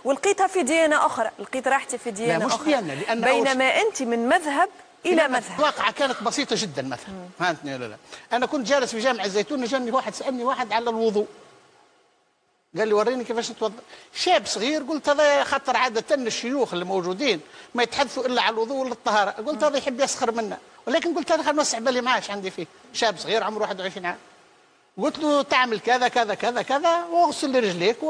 ولقيتها في ديانه اخرى، لقيت راحتي في ديانه لا مش اخرى. ديانه، لان بينما انت من مذهب الى مذهب. الواقعه كانت بسيطه جدا. مثلا فهمتني ولا لا؟ انا كنت جالس في جامع الزيتون، جاني واحد سالني واحد على الوضوء، قال لي وريني كيفاش نتوضا. شاب صغير، قلت هذا خاطر عاده الشيوخ اللي موجودين ما يتحدثوا الا على الوضوء ولا الطهاره، قلت هذا يحب يسخر منا، ولكن قلت انا خلينا نوسع بالي معاه ايش عندي فيه. شاب صغير عمره 21 عام، قلت له تعمل كذا كذا كذا كذا، واغسل رجليك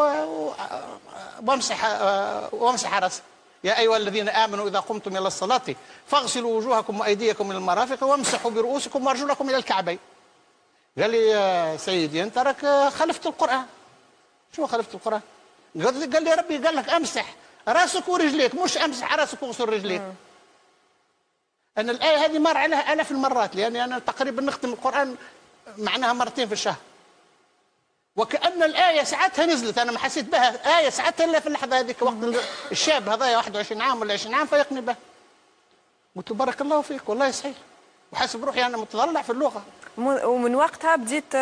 وامسح راسك. يا ايها الذين امنوا اذا قمتم الى الصلاه فاغسلوا وجوهكم وايديكم الى المرافق وامسحوا برؤوسكم وارجلكم الى الكعبين. قال لي يا سيدي انت راك خالفت القران. شو خالفت القران؟ قال لي ربي قال لك امسح راسك ورجليك، مش امسح راسك واغسل رجليك. انا الايه هذه مر عليها الاف المرات، لاني انا تقريبا نختم القران معناها مرتين في الشهر. وكأن الآية ساعتها نزلت، أنا ما حسيت بها آية ساعتها إلا في اللحظة هذيك، وقت الشاب هذا 21 عام ولا 20 عام فيقني بها. قلت له بارك الله فيك، والله صحيح، وحاسب روحي أنا متضلع في اللغة. ومن وقتها بديت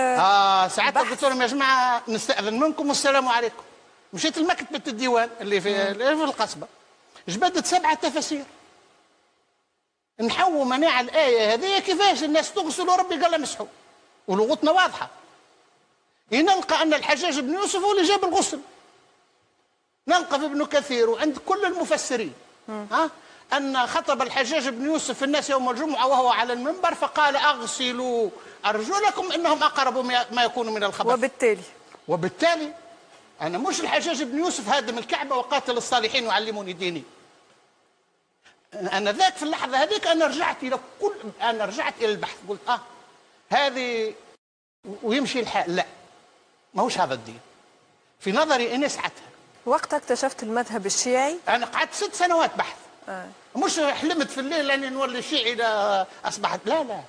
ساعتها قلت لهم يا جماعة نستأذن منكم والسلام عليكم. مشيت لمكتبة الديوان اللي في القصبة، جبدت 7 تفاسير نحو مناع الآية هذه كيفاش الناس تغسل وربي قال لها مسحوا، ولغتنا واضحة. نلقى أن الحجاج بن يوسف هو اللي جاب الغسل. نلقى في ابن كثير وعند كل المفسرين أن خطب الحجاج بن يوسف في الناس يوم الجمعة وهو على المنبر فقال أغسلوا أرجلكم إنهم أقرب ما يكون من الخبث. وبالتالي أنا مش الحجاج بن يوسف هادم الكعبة وقاتل الصالحين يعلموني ديني. أنا ذاك في اللحظة هذيك أنا رجعت إلى البحث، قلت هذه ويمشي الحال. لا، ما هوش هذا الدين في نظري. أنا ساعتها وقتها اكتشفت المذهب الشيعي. أنا قعدت 6 سنوات بحث. مش حلمت في الليل أني نولي شيعي إذا أصبحت. لا لا،